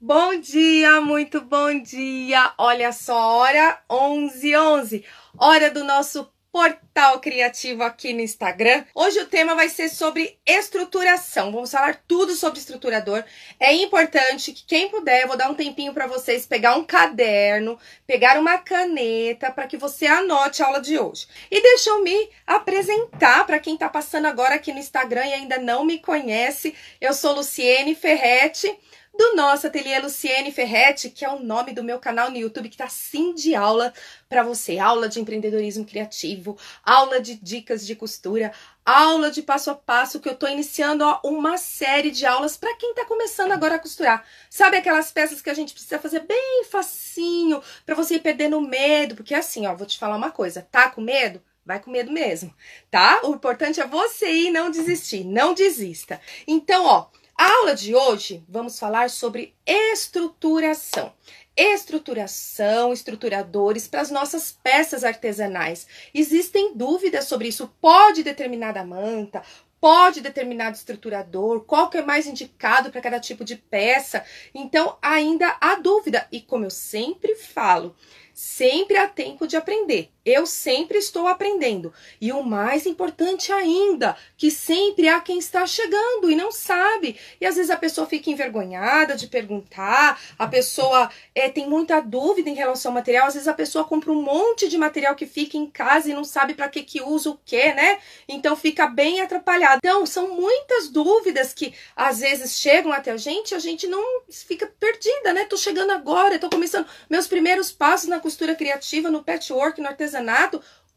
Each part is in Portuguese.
Bom dia, muito bom dia! Olha só, hora 11h11, hora do nosso portal criativo aqui no Instagram. Hoje o tema vai ser sobre estruturação. Vamos falar tudo sobre estruturador. É importante que quem puder, eu vou dar um tempinho para vocês pegar um caderno, pegar uma caneta para que você anote a aula de hoje. E deixa eu me apresentar para quem está passando agora aqui no Instagram e ainda não me conhece. Eu sou Luciene Ferretti, do nosso ateliê Luciene Ferretti, que é o nome do meu canal no YouTube, que tá assim de aula para você. Aula de empreendedorismo criativo, aula de dicas de costura, aula de passo a passo, que eu tô iniciando uma série de aulas para quem tá começando agora a costurar. Sabe aquelas peças que a gente precisa fazer bem facinho, para você ir perdendo o medo, porque assim, ó, vou te falar uma coisa, tá com medo? Vai com medo mesmo, tá? O importante é você ir e não desistir, não desista. Então, ó, a aula de hoje, vamos falar sobre estruturação. Estruturação, estruturadores para as nossas peças artesanais. Existem dúvidas sobre isso? Pode determinada manta? Pode determinado estruturador? Qual que é mais indicado para cada tipo de peça? Então, ainda há dúvida. E como eu sempre falo, sempre há tempo de aprender. Eu sempre estou aprendendo. E o mais importante ainda, que sempre há quem está chegando e não sabe. E às vezes a pessoa fica envergonhada de perguntar, a pessoa tem muita dúvida em relação ao material. Às vezes a pessoa compra um monte de material que fica em casa e não sabe para que usa o que, né? Então fica bem atrapalhado. Então são muitas dúvidas que às vezes chegam até a gente não fica perdida, né? Tô chegando agora, tô começando meus primeiros passos na costura criativa, no patchwork, no artesanato.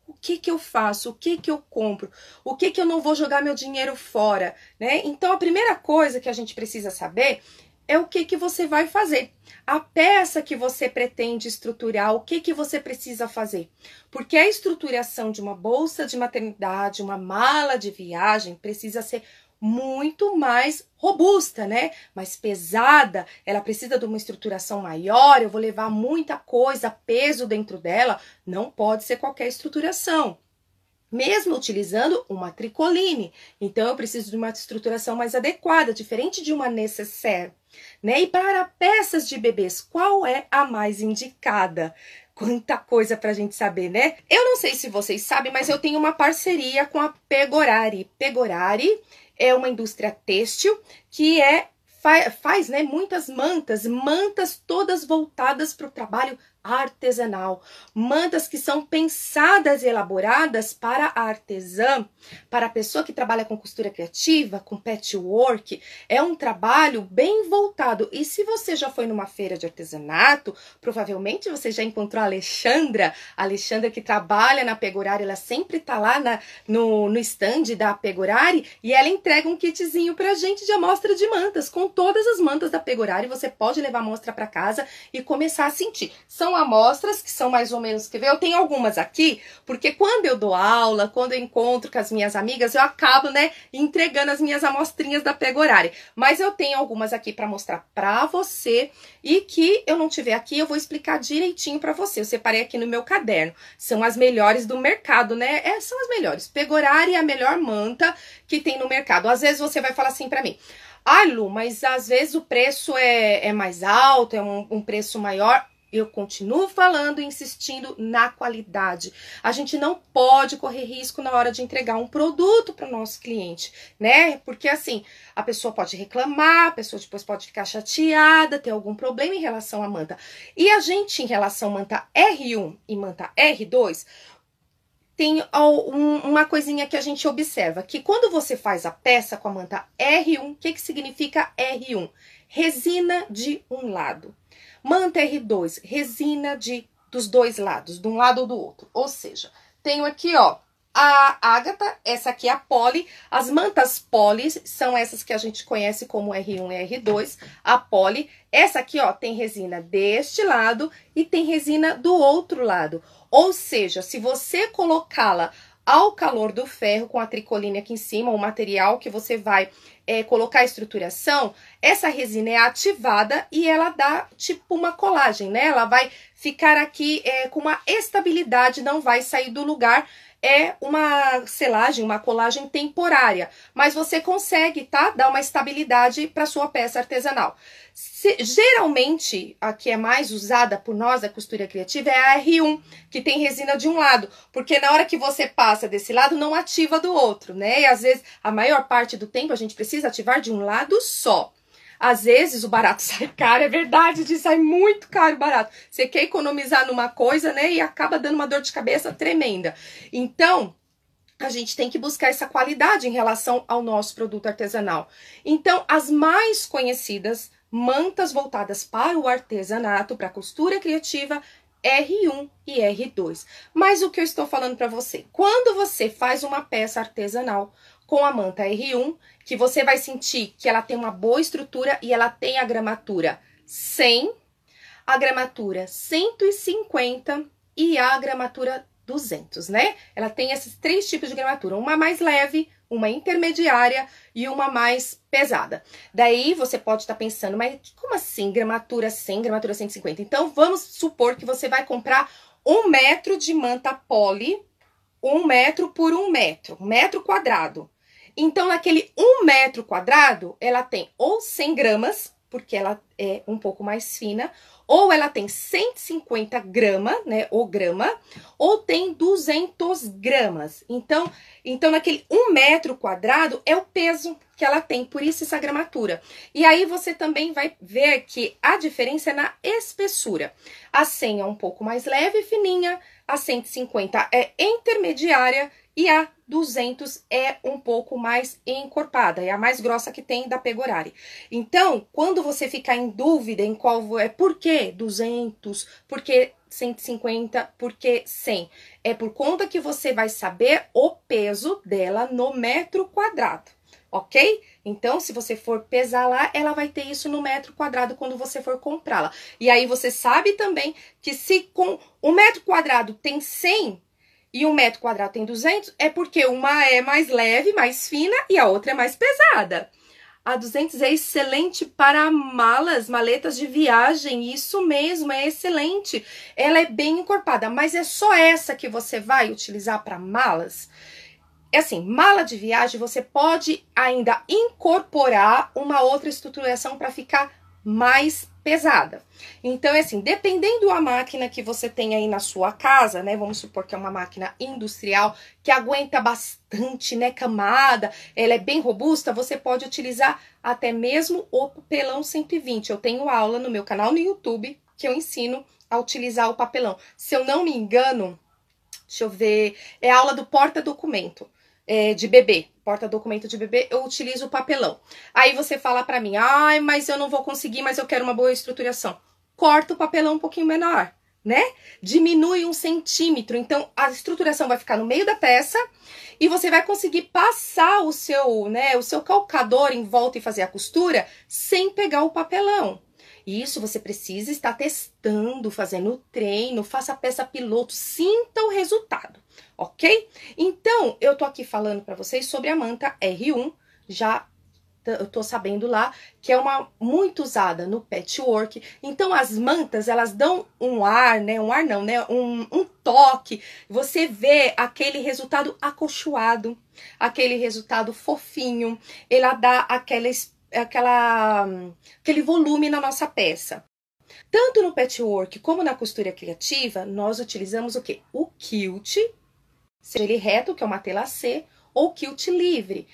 O que eu faço? O que eu compro? O que eu não vou jogar meu dinheiro fora, né? Então a primeira coisa que a gente precisa saber é o que você vai fazer. A peça que você pretende estruturar, o que você precisa fazer? Porque a estruturação de uma bolsa de maternidade, uma mala de viagem, precisa ser muito mais robusta, né? Mais pesada, ela precisa de uma estruturação maior, eu vou levar muita coisa, peso dentro dela, não pode ser qualquer estruturação. Mesmo utilizando uma tricoline, então eu preciso de uma estruturação mais adequada, diferente de uma nécessaire, né? E para peças de bebês, qual é a mais indicada? Quanta coisa pra gente saber, né? Eu não sei se vocês sabem, mas eu tenho uma parceria com a Pegorari. Pegorari é uma indústria têxtil que faz, né, muitas mantas todas voltadas para o trabalho artesanal, mantas que são pensadas e elaboradas para a artesã, para a pessoa que trabalha com costura criativa, com patchwork. É um trabalho bem voltado. E se você já foi numa feira de artesanato, provavelmente você já encontrou a Alexandra que trabalha na Pegorari. Ela sempre tá lá no stand da Pegorari e ela entrega um kitzinho pra gente de amostra de mantas, com todas as mantas da Pegorari. Você pode levar a amostra para casa e começar a sentir. São amostras que são mais ou menos, quer ver? Eu tenho algumas aqui, porque quando eu dou aula, quando eu encontro com as minhas amigas, eu acabo, né, entregando as minhas amostrinhas da Pegorari. Mas eu tenho algumas aqui para mostrar para você e que eu não tiver aqui, eu vou explicar direitinho para você. Eu separei aqui no meu caderno. São as melhores do mercado, né? São as melhores. Pegorari é a melhor manta que tem no mercado. Às vezes você vai falar assim para mim: "Ai, Lu, mas às vezes o preço é mais alto, é um preço maior." Eu continuo falando e insistindo na qualidade. A gente não pode correr risco na hora de entregar um produto para o nosso cliente, né? Porque assim, a pessoa pode reclamar, a pessoa depois pode ficar chateada, ter algum problema em relação à manta. E a gente, em relação à manta R1 e manta R2, tem uma coisinha que a gente observa, que quando você faz a peça com a manta R1, o que significa R1? Resina de um lado. Manta R2, resina dos dois lados, de um lado ou do outro. Ou seja, tenho aqui, ó, a ágata, essa aqui é a poli. As mantas poli são essas que a gente conhece como R1 e R2, a poli. Essa aqui, ó, tem resina deste lado e tem resina do outro lado. Ou seja, se você colocá-la ao calor do ferro, com a tricoline aqui em cima, o material que você vai colocar a estruturação, essa resina é ativada e ela dá tipo uma colagem, né? Ela vai ficar aqui com uma estabilidade, não vai sair do lugar é uma selagem, uma colagem temporária, mas você consegue, tá? Dar uma estabilidade para sua peça artesanal. Geralmente, a que é mais usada por nós da costura criativa é a R1, que tem resina de um lado, porque na hora que você passa desse lado, não ativa do outro, né? E às vezes, a maior parte do tempo, a gente precisa ativar de um lado só. Às vezes o barato sai caro, é verdade, sai muito caro o barato. Você quer economizar numa coisa, né, e acaba dando uma dor de cabeça tremenda. Então, a gente tem que buscar essa qualidade em relação ao nosso produto artesanal. Então, as mais conhecidas mantas voltadas para o artesanato, para a costura criativa, R1 e R2. Mas o que eu estou falando para você? Quando você faz uma peça artesanal com a manta R1, que você vai sentir que ela tem uma boa estrutura e ela tem a gramatura 100, a gramatura 150 e a gramatura 200, né? Ela tem esses 3 tipos de gramatura, uma mais leve, uma intermediária e uma mais pesada. Daí você pode estar pensando, mas como assim gramatura 100, gramatura 150? Então vamos supor que você vai comprar 1 metro de manta poli, 1 metro por 1 metro, 1 metro quadrado. Então, naquele 1 metro quadrado, ela tem ou 100 gramas, porque ela é um pouco mais fina, ou ela tem 150 gramas, né, ou grama, ou tem 200 gramas. Então, naquele 1 metro quadrado é o peso que ela tem, por isso essa gramatura. E aí você também vai ver que a diferença é na espessura. A 100 é um pouco mais leve e fininha, a 150 é intermediária e a 200 é um pouco mais encorpada, é a mais grossa que tem da Pegorari. Então, quando você ficar em dúvida em qual é, por que 200, por que 150, por que 100? É por conta que você vai saber o peso dela no metro quadrado, ok? Então, se você for pesar lá, ela vai ter isso no metro quadrado quando você for comprá-la. E aí você sabe também que se com 1 metro quadrado tem 100, e 1 metro quadrado tem 200, é porque uma é mais leve, mais fina, e a outra é mais pesada. A 200 é excelente para malas, maletas de viagem, isso mesmo, é excelente. Ela é bem encorpada, mas é só essa que você vai utilizar para malas? É assim, mala de viagem, você pode ainda incorporar uma outra estruturação para ficar mais pesada. Então, é assim, dependendo da máquina que você tem aí na sua casa, né? Vamos supor que é uma máquina industrial que aguenta bastante, né? Camada, ela é bem robusta, você pode utilizar até mesmo o papelão 120. Eu tenho aula no meu canal no YouTube que eu ensino a utilizar o papelão. Se eu não me engano, deixa eu ver, é a aula do porta-documento. De bebê, porta-documento de bebê, eu utilizo o papelão. Aí você fala pra mim, ai, mas eu não vou conseguir, mas eu quero uma boa estruturação. Corta o papelão um pouquinho menor, né? Diminui 1 centímetro, então a estruturação vai ficar no meio da peça e você vai conseguir passar o seu, né, o seu calcador em volta e fazer a costura sem pegar o papelão. Isso você precisa estar testando, fazendo treino, faça a peça piloto, sinta o resultado, ok? Então, eu tô aqui falando para vocês sobre a manta R1, já eu tô sabendo lá que é uma muito usada no patchwork. Então, as mantas, elas dão um ar, né? Um ar não, né? Um toque. Você vê aquele resultado acolchoado, aquele resultado fofinho. Ela dá aquele volume na nossa peça. Tanto no patchwork como na costura criativa, nós utilizamos o quê? O quilt, seja ele reto, que é uma telacê, ou quilt livre.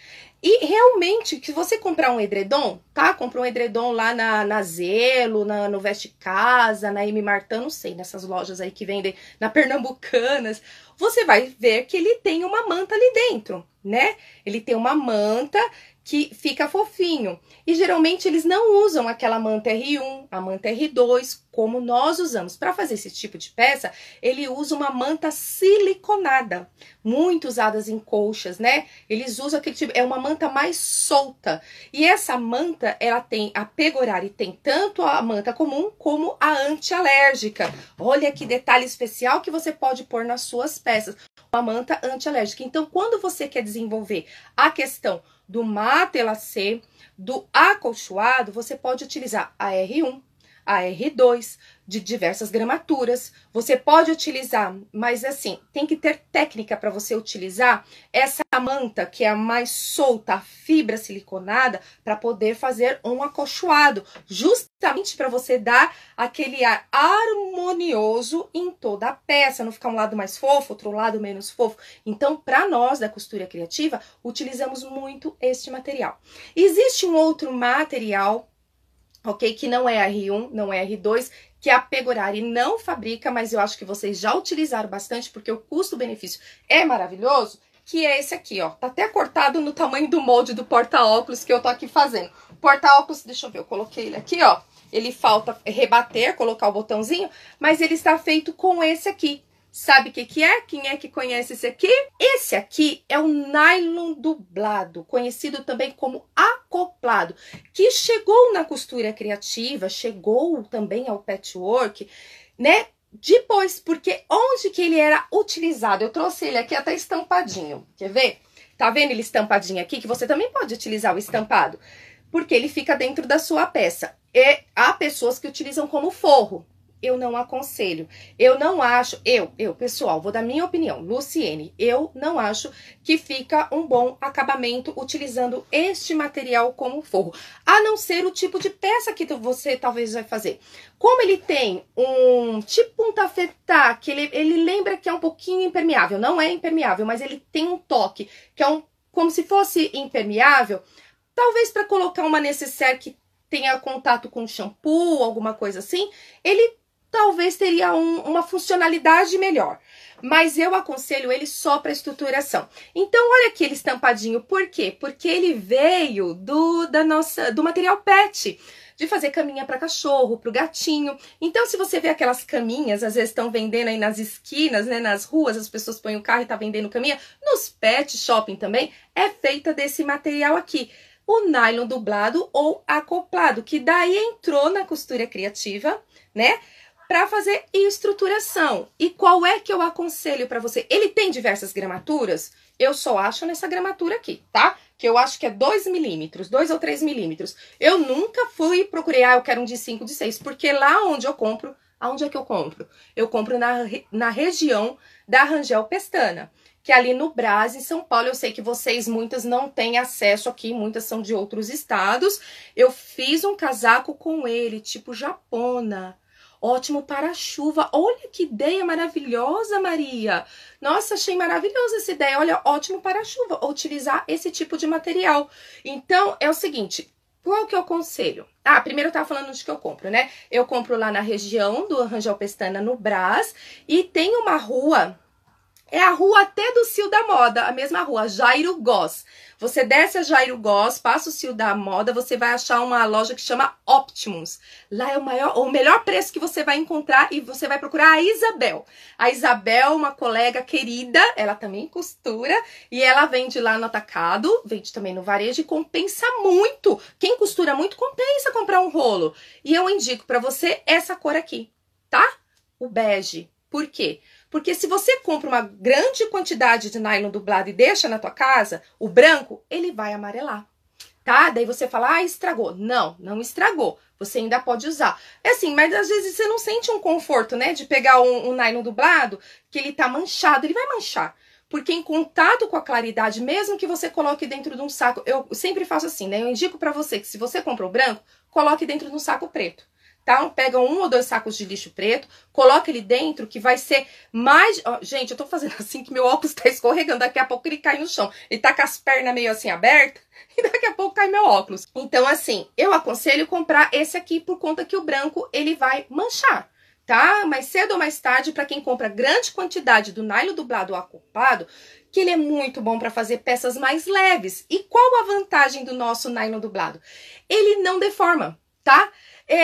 E realmente, se você comprar um edredom, tá? Compra um edredom lá na Zelo, no Veste Casa, na M Martin, não sei, nessas lojas aí que vendem na Pernambucanas, você vai ver que ele tem uma manta ali dentro, né? Ele tem uma manta que fica fofinho. E geralmente eles não usam aquela manta R1, a manta R2, como nós usamos. Para fazer esse tipo de peça, ele usa uma manta siliconada, muito usadas em colchas, né? Eles usam aquele tipo, é uma manta mais solta. E essa manta, ela tem a Pegorari, tem tanto a manta comum como a antialérgica. Olha que detalhe especial que você pode pôr nas suas peças. Uma manta antialérgica. Então, quando você quer desenvolver a questão do matelacê, do acolchoado, você pode utilizar a R1, a R2, de diversas gramaturas. Você pode utilizar, mas assim, tem que ter técnica para você utilizar essa manta, que é a mais solta, a fibra siliconada, para poder fazer um acolchoado, justamente para você dar aquele ar harmonioso em toda a peça, não ficar um lado mais fofo, outro lado menos fofo. Então, para nós da costura criativa, utilizamos muito este material. Existe um outro material, ok, que não é R1, não é R2, que a Pegorari não fabrica, mas eu acho que vocês já utilizaram bastante, porque o custo-benefício é maravilhoso, que é esse aqui, ó. Tá até cortado no tamanho do molde do porta-óculos que eu tô aqui fazendo. Porta-óculos, deixa eu ver, eu coloquei ele aqui, ó. Ele falta rebater, colocar o botãozinho, mas ele está feito com esse aqui. Sabe o que que é? Quem é que conhece esse aqui? Esse aqui é o nylon dublado, conhecido também como acoplado, que chegou na costura criativa, chegou também ao patchwork, né? Depois, porque onde que ele era utilizado? Eu trouxe ele aqui até estampadinho, quer ver? Tá vendo ele estampadinho aqui? Que você também pode utilizar o estampado, porque ele fica dentro da sua peça. E há pessoas que utilizam como forro. Eu não aconselho. Eu não acho, pessoal, vou dar minha opinião, Luciene, eu não acho que fica um bom acabamento utilizando este material como forro. A não ser o tipo de peça que você talvez vai fazer. Como ele tem um tipo um tafetá, que ele lembra que é um pouquinho impermeável. Não é impermeável, mas ele tem um toque, que é como se fosse impermeável. Talvez para colocar uma necessaire que tenha contato com shampoo, alguma coisa assim, ele talvez teria uma funcionalidade melhor. Mas eu aconselho ele só para estruturação. Então, olha aqui ele estampadinho. Por quê? Porque ele veio do material PET. De fazer caminha para cachorro, para o gatinho. Então, se você vê aquelas caminhas, às vezes estão vendendo aí nas esquinas, né, nas ruas, as pessoas põem o carro e tá vendendo caminha. Nos pet shopping também, é feita desse material aqui. O nylon dublado ou acoplado, que daí entrou na costura criativa, né? Para fazer estruturação. E qual é que eu aconselho para você? Ele tem diversas gramaturas? Eu só acho nessa gramatura aqui, tá? Que eu acho que é 2 milímetros, 2 ou 3 milímetros. Eu nunca fui procurar, eu quero um de 5, de 6, porque lá onde eu compro, aonde é que eu compro? Eu compro na região da Rangel Pestana, que é ali no Brás, em São Paulo. Eu sei que vocês, muitas, não têm acesso aqui, muitas são de outros estados. Eu fiz um casaco com ele, tipo japona. Ótimo para chuva. Olha que ideia maravilhosa, Maria. Nossa, achei maravilhosa essa ideia. Olha, ótimo para chuva, utilizar esse tipo de material. Então, é o seguinte, qual que eu aconselho? Ah, primeiro eu tava falando de que eu compro, né? Eu compro lá na região do Rangel Pestana, no Brás, e tem uma rua... É a rua até do Cio da Moda, a mesma rua, Jairo Góes. Você desce a Jairo Góes, passa o Cio da Moda, você vai achar uma loja que chama Optimus. Lá é o melhor preço que você vai encontrar, e você vai procurar a Isabel. A Isabel, uma colega querida, ela também costura, e ela vende lá no atacado, vende também no varejo, e compensa muito. Quem costura muito, compensa comprar um rolo. E eu indico para você essa cor aqui, tá? O bege. Por quê? Porque se você compra uma grande quantidade de nylon dublado e deixa na tua casa, o branco, ele vai amarelar, tá? Daí você fala, ah, estragou. Não, não estragou. Você ainda pode usar. É assim, mas às vezes você não sente um conforto, né? De pegar um nylon dublado, que ele tá manchado, ele vai manchar. Porque em contato com a claridade, mesmo que você coloque dentro de um saco, eu sempre faço assim, né? Eu indico pra você que se você compra o branco, coloque dentro de um saco preto. Tá? Pega 1 ou 2 sacos de lixo preto, coloca ele dentro, que vai ser mais... Oh, gente, eu tô fazendo assim que meu óculos tá escorregando, daqui a pouco ele cai no chão. Ele tá com as pernas meio assim abertas, e daqui a pouco cai meu óculos. Então, assim, eu aconselho comprar esse aqui, por conta que o branco, ele vai manchar, tá? Mais cedo ou mais tarde, para quem compra grande quantidade do nylon dublado ou acoplado, que ele é muito bom para fazer peças mais leves. E qual a vantagem do nosso nylon dublado? Ele não deforma, tá?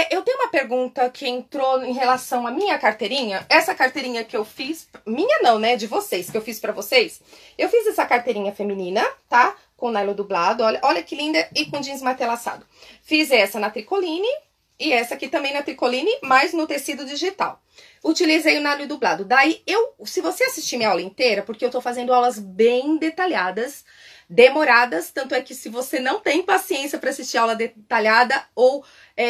Eu tenho uma pergunta que entrou em relação à minha carteirinha. Essa carteirinha que eu fiz, minha não, né, de vocês, que eu fiz pra vocês. Eu fiz essa carteirinha feminina, tá? Com nylon dublado, olha que linda, e com jeans matelaçado. Fiz essa na tricoline e essa aqui também na tricoline, mas no tecido digital. Utilizei o nylon dublado. Daí, se você assistir minha aula inteira, porque eu tô fazendo aulas bem detalhadas, demoradas, tanto é que se você não tem paciência para assistir aula detalhada ou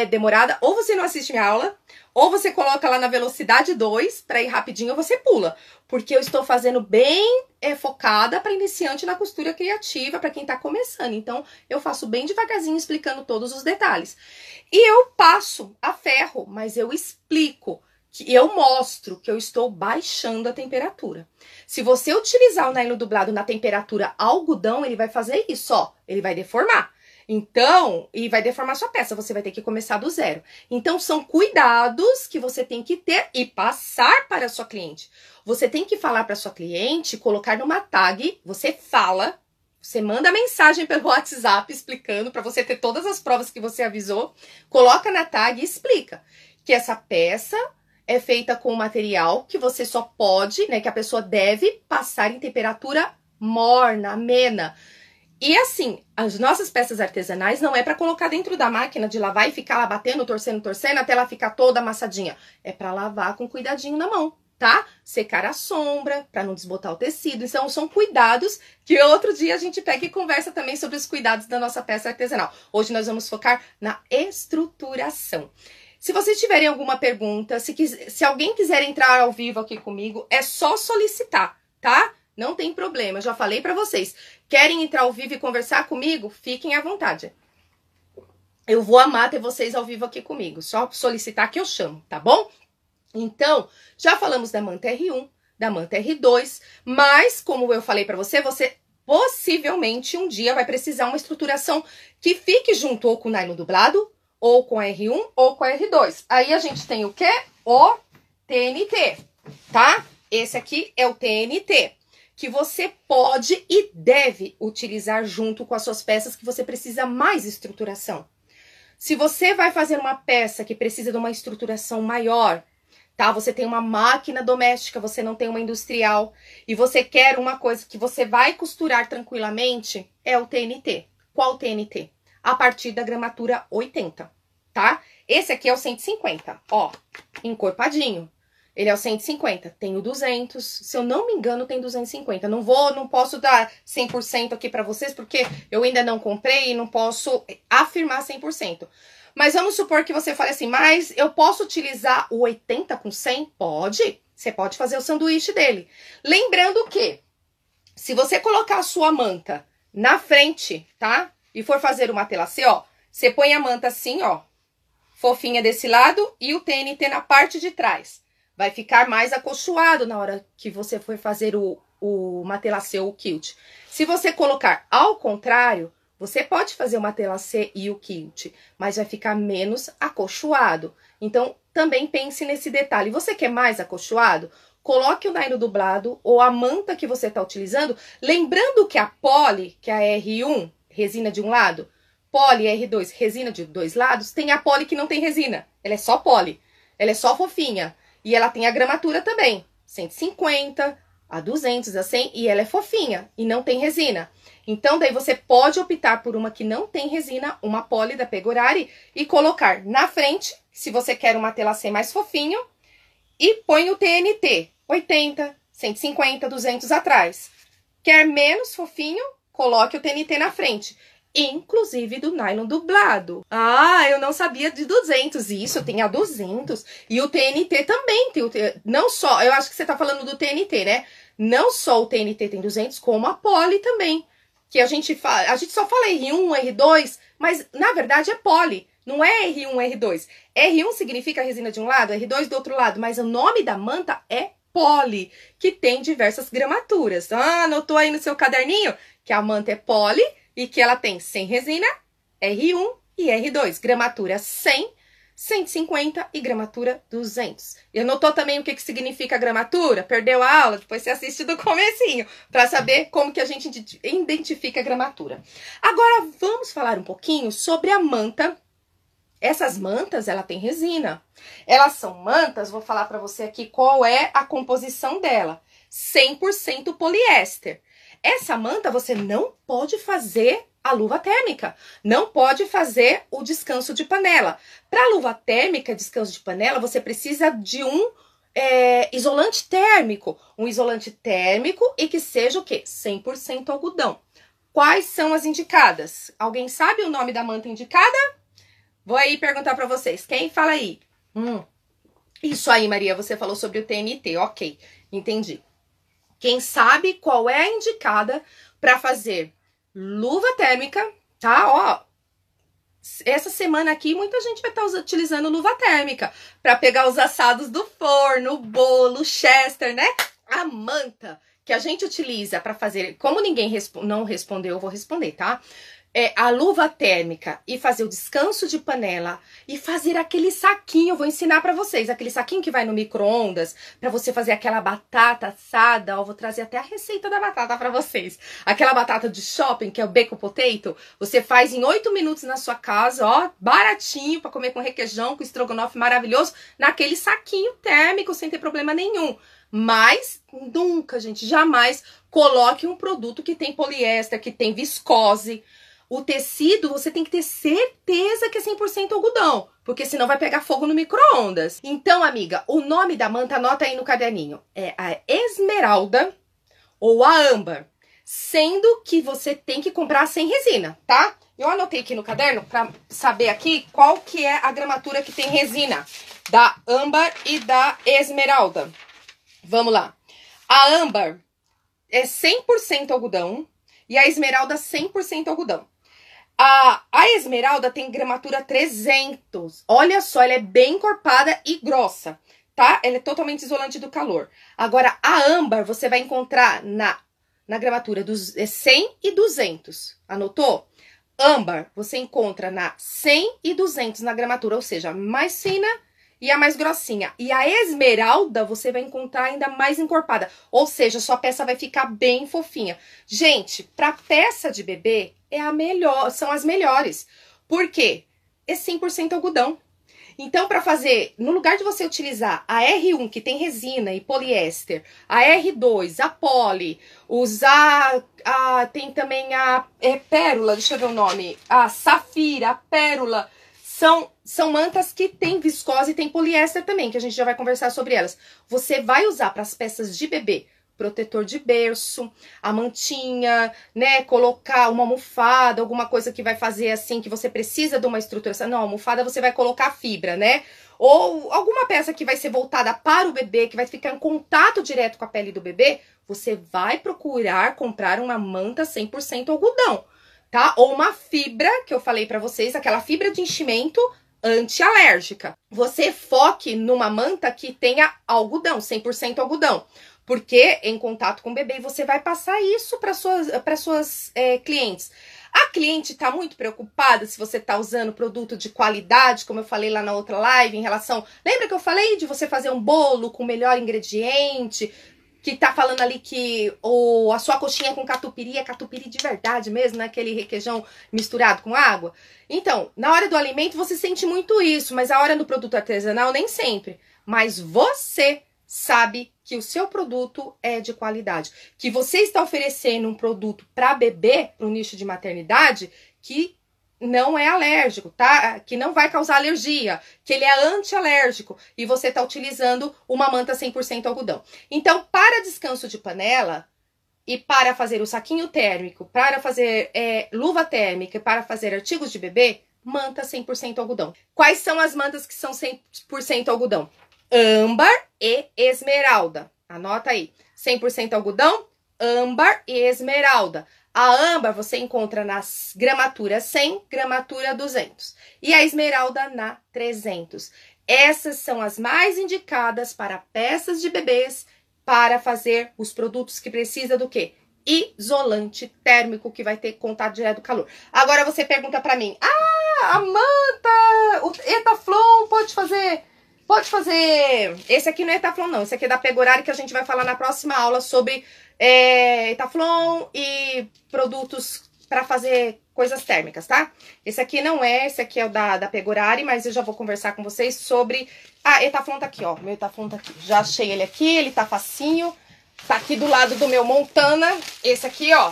demorada, ou você não assiste minha aula, ou você coloca lá na velocidade 2 para ir rapidinho, ou você pula, porque eu estou fazendo bem focada para iniciante na costura criativa, para quem está começando. Então, eu faço bem devagarzinho, explicando todos os detalhes. E eu passo a ferro, mas eu explico, que eu mostro que eu estou baixando a temperatura. Se você utilizar o nylon dublado na temperatura algodão, ele vai fazer isso, ó, ele vai deformar. Então, e vai deformar sua peça, você vai ter que começar do zero. Então, são cuidados que você tem que ter e passar para a sua cliente. Você tem que falar para a sua cliente, colocar numa tag, você fala, você manda mensagem pelo WhatsApp explicando, para você ter todas as provas que você avisou, coloca na tag e explica que essa peça é feita com material que você só pode, né, que a pessoa deve passar em temperatura morna, amena. E assim, as nossas peças artesanais não é para colocar dentro da máquina de lavar e ficar lá batendo, torcendo, até ela ficar toda amassadinha. É para lavar com cuidadinho na mão, tá? Secar a sombra, para não desbotar o tecido. Então, são cuidados que outro dia a gente pega e conversa também sobre os cuidados da nossa peça artesanal. Hoje nós vamos focar na estruturação. Se vocês tiverem alguma pergunta, se alguém quiser entrar ao vivo aqui comigo, é só solicitar, tá? Não tem problema, eu já falei pra vocês. Querem entrar ao vivo e conversar comigo? Fiquem à vontade. Eu vou amar ter vocês ao vivo aqui comigo. Só solicitar que eu chamo, tá bom? Então, já falamos da manta R1, da manta R2, mas, como eu falei pra você, você possivelmente um dia vai precisar uma estruturação que fique junto ou com o nylon dublado, ou com a R1, ou com a R2. Aí a gente tem o quê? O TNT, tá? Esse aqui é o TNT, que você pode e deve utilizar junto com as suas peças que você precisa mais estruturação. Se você vai fazer uma peça que precisa de uma estruturação maior, tá? Você tem uma máquina doméstica, você não tem uma industrial, e você quer uma coisa que você vai costurar tranquilamente, é o TNT. Qual TNT? A partir da gramatura 80, tá? Esse aqui é o 150, ó, encorpadinho. Ele é o 150, tem o 200, se eu não me engano tem 250, não posso dar 100% aqui pra vocês, porque eu ainda não comprei e não posso afirmar 100%. Mas vamos supor que você fale assim, mas eu posso utilizar o 80 com 100? Pode, você pode fazer o sanduíche dele. Lembrando que, se você colocar a sua manta na frente, tá? E for fazer o matelacê, ó, você põe a manta assim, ó, fofinha desse lado e o TNT na parte de trás. Vai ficar mais acolchoado na hora que você for fazer o matelacê ou o quilt. Se você colocar ao contrário, você pode fazer o matelacê e o quilt, mas vai ficar menos acolchoado. Então, também pense nesse detalhe. Você quer mais acolchoado? Coloque o nylon dublado ou a manta que você está utilizando. Lembrando que a poly, que é a R1, resina de um lado, poly R2, resina de dois lados, tem a poly que não tem resina. Ela é só poly, ela é só fofinha. E ela tem a gramatura também, 150, a 200, a 100, e ela é fofinha e não tem resina. Então, daí você pode optar por uma que não tem resina, uma poly da Pegorari, e colocar na frente, se você quer um matelacê mais fofinho, e põe o TNT, 80, 150, 200 atrás. Quer menos fofinho? Coloque o TNT na frente. Inclusive do nylon dublado. Ah, eu não sabia de 200. Isso, tem a 200. E o TNT também tem. Não só, eu acho que você tá falando do TNT, né? Não só o TNT tem 200, como a poly também. Que a gente só fala R1, R2, mas na verdade é poly. Não é R1, R2. R1 significa resina de um lado, R2 do outro lado. Mas o nome da manta é poly, que tem diversas gramaturas. Ah, anotou aí no seu caderninho que a manta é poly e que ela tem sem resina, R1 e R2. Gramatura 100, 150 e gramatura 200. E anotou também o que significa gramatura? Perdeu a aula? Depois você assiste do comecinho para saber como que a gente identifica a gramatura. Agora vamos falar um pouquinho sobre a manta. Essas mantas, ela tem resina. Elas são mantas, vou falar para você aqui qual é a composição dela. 100% poliéster. Essa manta você não pode fazer a luva térmica, não pode fazer o descanso de panela. Para luva térmica, descanso de panela, você precisa de um isolante térmico. Um isolante térmico e que seja o quê? 100% algodão. quais são as indicadas? Alguém sabe o nome da manta indicada? Vou aí perguntar pra vocês. Quem fala aí? Isso aí, Maria, você falou sobre o TNT. Ok, entendi. Quem sabe qual é a indicada pra fazer luva térmica, tá? Ó, essa semana aqui muita gente vai estar utilizando luva térmica pra pegar os assados do forno, o bolo, o chester, né? A manta que a gente utiliza pra fazer, como ninguém não respondeu, eu vou responder, tá? A luva térmica e fazer o descanso de panela e fazer aquele saquinho, eu vou ensinar pra vocês, aquele saquinho que vai no micro-ondas pra você fazer aquela batata assada, ó, vou trazer até a receita da batata pra vocês. Aquela batata de shopping, que é o bacon potato, você faz em 8 minutos na sua casa, ó, baratinho, pra comer com requeijão, com estrogonofe maravilhoso, naquele saquinho térmico, sem ter problema nenhum. Mas nunca, gente, jamais coloque um produto que tem poliéster, que tem viscose. O tecido, você tem que ter certeza que é 100% algodão, porque senão vai pegar fogo no micro-ondas. Então, amiga, o nome da manta, anota aí no caderninho, é a esmeralda ou a âmbar, sendo que você tem que comprar sem resina, tá? Eu anotei aqui no caderno pra saber aqui qual que é a gramatura que tem resina da âmbar e da esmeralda. Vamos lá. A âmbar é 100% algodão e a esmeralda 100% algodão. A esmeralda tem gramatura 300. Olha só, ela é bem encorpada e grossa, tá? Ela é totalmente isolante do calor. Agora, a âmbar você vai encontrar na gramatura dos 100 e 200. Anotou? Âmbar você encontra na 100 e 200 na gramatura, ou seja, mais fina e a mais grossinha. E a esmeralda você vai encontrar ainda mais encorpada, ou seja, sua peça vai ficar bem fofinha. Gente, para peça de bebê é a melhor, são as melhores. Por quê? É 100% algodão. Então, para fazer, no lugar de você utilizar a R1, que tem resina e poliéster, a R2, a poli, usar, tem também a pérola, deixa eu ver o nome, a safira, a pérola, são mantas que tem viscose e tem poliéster também, que a gente já vai conversar sobre elas. Você vai usar para as peças de bebê, protetor de berço, a mantinha, né, colocar uma almofada, alguma coisa que vai fazer assim, que você precisa de uma estruturação. Não, almofada você vai colocar fibra, né? Ou alguma peça que vai ser voltada para o bebê, que vai ficar em contato direto com a pele do bebê, você vai procurar comprar uma manta 100% algodão, tá? Ou uma fibra, que eu falei pra vocês, aquela fibra de enchimento antialérgica. Você foque numa manta que tenha algodão, 100% algodão. Porque em contato com o bebê você vai passar isso para suas clientes. A cliente está muito preocupada se você está usando produto de qualidade, como eu falei lá na outra live, em relação... Lembra que eu falei de você fazer um bolo com o melhor ingrediente? Que tá falando ali que a sua coxinha com catupiry é catupiry de verdade mesmo, né? Aquele requeijão misturado com água. Então, na hora do alimento você sente muito isso, mas a hora do produto artesanal nem sempre. Mas você sabe que o seu produto é de qualidade, que você está oferecendo um produto para bebê, para o nicho de maternidade, que não é alérgico, tá? Que não vai causar alergia, que ele é anti-alérgico e você está utilizando uma manta 100% algodão. Então, para descanso de panela e para fazer o saquinho térmico, para fazer luva térmica, para fazer artigos de bebê, manta 100% algodão. Quais são as mantas que são 100% algodão? Âmbar e esmeralda. Anota aí. 100% algodão, âmbar e esmeralda. A âmbar você encontra nas gramatura 100, gramatura 200. E a esmeralda na 300. Essas são as mais indicadas para peças de bebês, para fazer os produtos que precisa do quê? Isolante térmico, que vai ter contato direto do calor. Agora você pergunta pra mim, a manta, o Etaflon pode fazer... Pode fazer... Esse aqui não é Etaflon, não. Esse aqui é da Pegorari, que a gente vai falar na próxima aula sobre Etaflon e produtos para fazer coisas térmicas, tá? Esse aqui não é, esse aqui é o da Pegorari, mas eu já vou conversar com vocês sobre... Etaflon tá aqui, ó. Meu Etaflon tá aqui. Já achei ele aqui, ele tá facinho. Tá aqui do lado do meu Montana. Esse aqui, ó.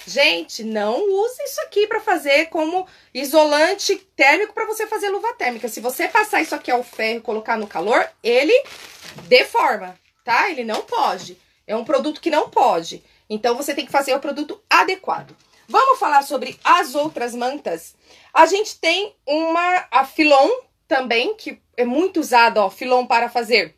Gente, não use isso aqui para fazer como isolante térmico para você fazer luva térmica. Se você passar isso aqui ao ferro e colocar no calor, ele deforma, tá? Ele não pode. É um produto que não pode. Então, você tem que fazer o produto adequado. Vamos falar sobre as outras mantas. A gente tem a Filon também, que é muito usada, ó, Filon para fazer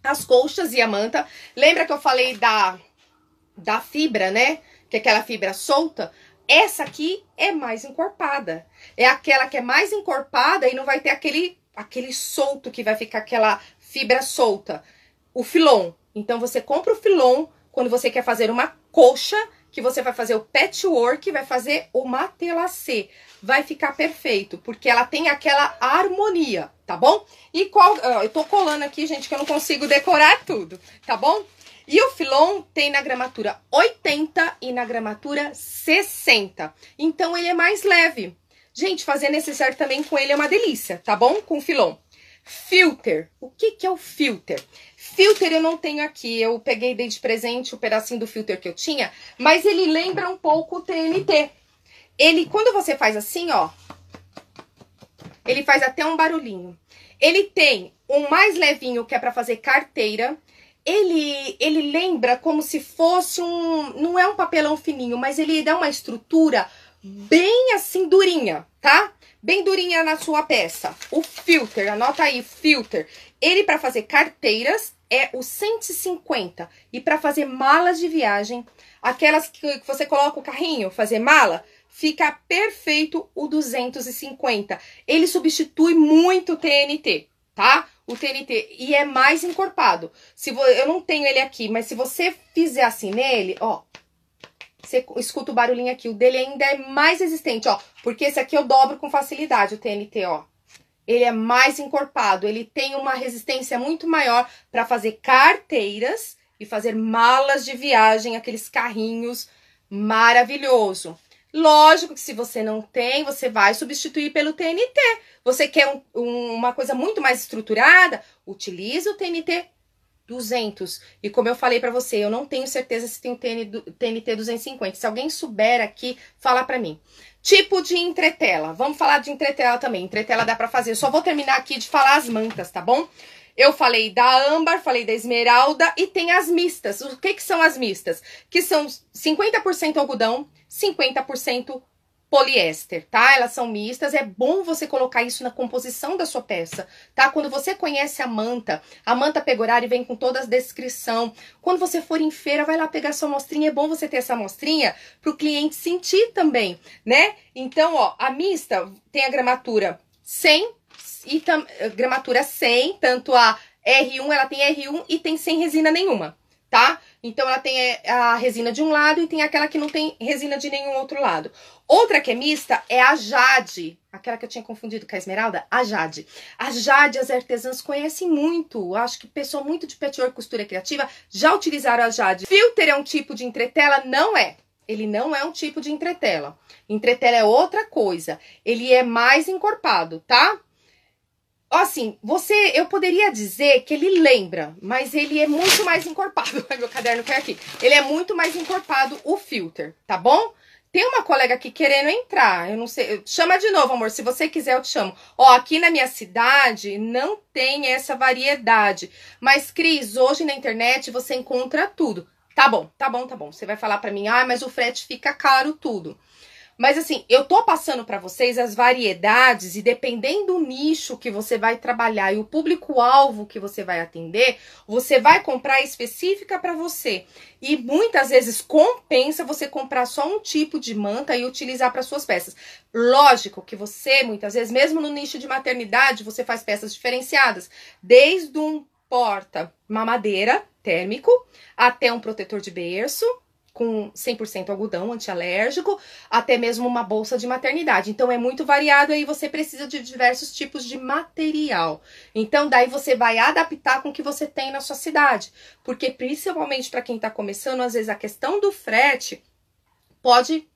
as colchas e a manta. Lembra que eu falei da fibra, né? Que é aquela fibra solta. Essa aqui é mais encorpada. É aquela que é mais encorpada e não vai ter aquele solto que vai ficar aquela fibra solta. O Filon. Então, você compra o Filon quando você quer fazer uma colcha, que você vai fazer o patchwork, vai fazer o matelassé. Vai ficar perfeito, porque ela tem aquela harmonia, tá bom? E eu tô colando aqui, gente, que eu não consigo decorar tudo, tá bom? E o Filon tem na gramatura 80 e na gramatura 60. Então, ele é mais leve. Gente, fazer necessário também com ele é uma delícia, tá bom? Com o Filon. Filter. O que é o filter? Filter eu não tenho aqui. Eu peguei, dei de presente o pedacinho do filter que eu tinha, mas ele lembra um pouco o TNT. Ele, quando você faz assim, ó, ele faz até um barulhinho. Ele tem um mais levinho, que é pra fazer carteira. Ele lembra como se fosse não é um papelão fininho, mas ele dá uma estrutura bem assim durinha, tá? Bem durinha na sua peça. O filter, anota aí, filter. Ele para fazer carteiras é o 150. E para fazer malas de viagem, aquelas que você coloca o carrinho, fazer mala, fica perfeito o 250. Ele substitui muito o TNT, tá? O TNT, e é mais encorpado. Eu não tenho ele aqui, mas se você fizer assim nele, ó, você escuta o barulhinho aqui. O dele ainda é mais resistente, ó, porque esse aqui eu dobro com facilidade, o TNT, ó. Ele é mais encorpado, ele tem uma resistência muito maior para fazer carteiras e fazer malas de viagem, aqueles carrinhos maravilhoso. Lógico que se você não tem, você vai substituir pelo TNT. Você quer uma coisa muito mais estruturada? Utilize o TNT 200. E como eu falei pra você, eu não tenho certeza se tem o TNT 250. Se alguém souber aqui, fala pra mim. Tipo de entretela. Vamos falar de entretela também. Entretela dá pra fazer. Eu só vou terminar aqui de falar as mantas, tá bom? Eu falei da âmbar, falei da esmeralda e tem as mistas. O que são as mistas? Que são 50% algodão, 50% poliéster, tá? Elas são mistas, é bom você colocar isso na composição da sua peça, tá? Quando você conhece a manta Pegorari vem com toda a descrição. Quando você for em feira, vai lá pegar sua amostrinha, é bom você ter essa amostrinha pro cliente sentir também, né? Então, ó, a mista tem a gramatura 100 e gramatura 100, tanto a R1, ela tem R1 e tem sem resina nenhuma, tá? Então, ela tem a resina de um lado e tem aquela que não tem resina de nenhum outro lado. Outra que é mista é a Jade, aquela que eu tinha confundido com a esmeralda, a Jade. A Jade, as artesãs conhecem muito, acho que pessoa muito de patchwork, costura criativa, já utilizaram a Jade. Filter é um tipo de entretela? Não é. Ele não é um tipo de entretela. Entretela é outra coisa, ele é mais encorpado, tá? Assim, eu poderia dizer que ele lembra, mas ele é muito mais encorpado. Meu caderno caiu aqui. Ele é muito mais encorpado, o filter, tá bom? Tem uma colega aqui querendo entrar, eu não sei. Chama de novo, amor, se você quiser eu te chamo. Ó, aqui na minha cidade não tem essa variedade. Mas, Cris, hoje na internet você encontra tudo. Tá bom, tá bom, tá bom. Você vai falar pra mim, ah, mas o frete fica caro tudo. Mas assim, eu tô passando para vocês as variedades e dependendo do nicho que você vai trabalhar e o público-alvo que você vai atender, você vai comprar específica para você. E muitas vezes compensa você comprar só um tipo de manta e utilizar para suas peças. Lógico que você, muitas vezes, mesmo no nicho de maternidade, você faz peças diferenciadas. Desde um porta-mamadeira térmico até um protetor de berço, com 100% algodão antialérgico, até mesmo uma bolsa de maternidade. Então, é muito variado, aí você precisa de diversos tipos de material. Então, daí você vai adaptar com o que você tem na sua cidade. Porque, principalmente para quem está começando, às vezes a questão do frete pode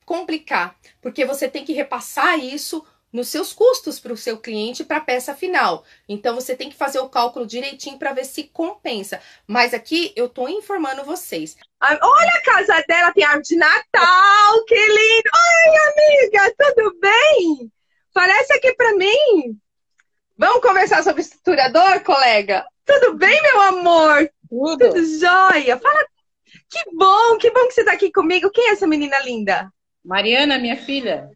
complicar. Porque você tem que repassar isso nos seus custos para o seu cliente para a peça final. Então, você tem que fazer o cálculo direitinho para ver se compensa. Mas aqui, eu tô informando vocês. Olha a casa dela, tem árvore de Natal, que lindo! Oi, amiga, tudo bem? Aparece aqui para mim. Vamos conversar sobre estruturador, colega? Tudo bem, meu amor? Tudo jóia. Fala, que bom que você tá aqui comigo. Quem é essa menina linda? Mariana, minha filha.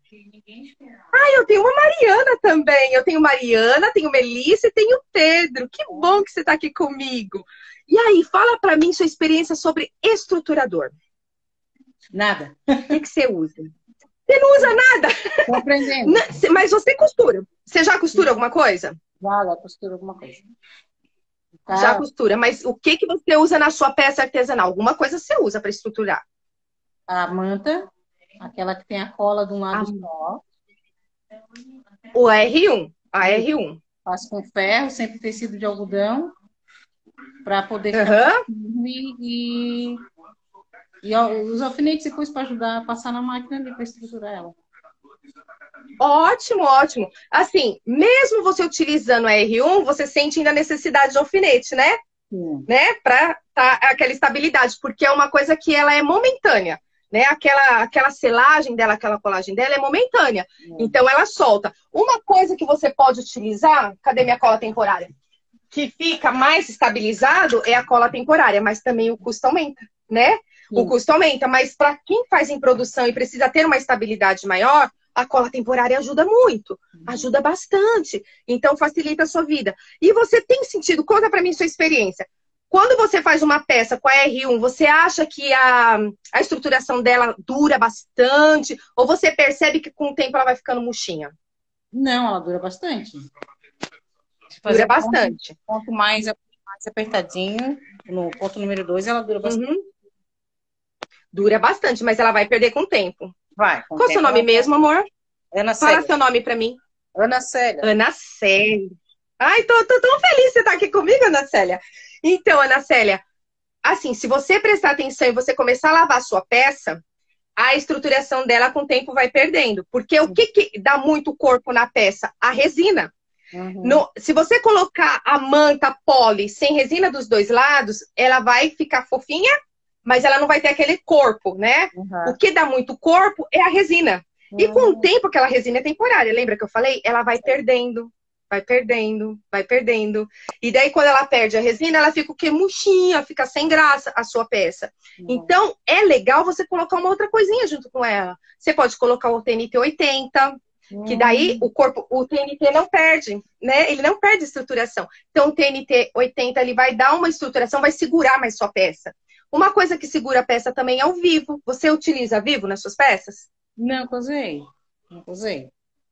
Eu tenho uma Mariana também. Eu tenho Mariana, tenho Melissa e tenho Pedro. Que bom que você está aqui comigo. E aí, fala para mim sua experiência sobre estruturador. Nada. O que você usa? Você não usa nada, Tô aprendendo. mas você costura. Você já costura alguma coisa? Já costura alguma coisa. Já Tá? costura, mas o que você usa na sua peça artesanal? Alguma coisa você usa para estruturar? A manta, aquela que tem a cola de um A- lado só. O R1, a E R1. faço com ferro, sempre tecido de algodão, para poder ficar mais Aham. firme. E os alfinetes depois para ajudar a passar na máquina ali para estruturar ela. Ótimo, ótimo. Assim, mesmo você utilizando a R1, você sente ainda a necessidade de alfinete, né? Sim. Né? Para aquela estabilidade, porque é uma coisa que ela é momentânea, né? Aquela selagem dela, aquela colagem dela é momentânea. Então ela solta. Uma coisa que você pode utilizar, cadê minha cola temporária? Que fica mais estabilizado é a cola temporária, mas também o custo aumenta, né? O Sim. custo aumenta, mas para quem faz em produção e precisa ter uma estabilidade maior, a cola temporária ajuda muito, ajuda bastante. Então facilita a sua vida. E você tem sentido, conta para mim sua experiência. Quando você faz uma peça com a R1, você acha que a estruturação dela dura bastante? Ou você percebe que com o tempo ela vai ficando murchinha? Não, ela dura bastante. Se fazer Dura um ponto, bastante. mais apertadinho, no ponto número 2, ela dura bastante. Uhum. Dura bastante, mas ela vai perder com o tempo. Vai, com o Qual é o seu tempo nome ela vai. mesmo, amor? Ana Fala Célia. seu nome pra mim. Ana Célia. Ana Célia. Ai, tô tão feliz de você estar aqui comigo, Ana Célia. Então, Ana Célia, assim, se você prestar atenção e você começar a lavar a sua peça, a estruturação dela com o tempo vai perdendo. Porque o que dá muito corpo na peça? A resina. Uhum. Se você colocar a manta poli sem resina dos dois lados, ela vai ficar fofinha, mas ela não vai ter aquele corpo, né? O Uhum. que dá muito corpo é a resina. E com o Uhum. tempo, aquela resina é temporária, lembra que eu falei? Ela vai perdendo, vai perdendo, vai perdendo. E daí, quando ela perde a resina, ela fica o quê? Murchinha, fica sem graça a sua peça. Uhum. Então, é legal você colocar uma outra coisinha junto com ela. Você pode colocar o TNT 80, que daí Uhum. o corpo, o TNT não perde, né? Ele não perde estruturação. Então, o TNT 80 ele vai dar uma estruturação, vai segurar mais sua peça. Uma coisa que segura a peça também é o vivo. Você utiliza vivo nas suas peças? Não, usei. Não usei.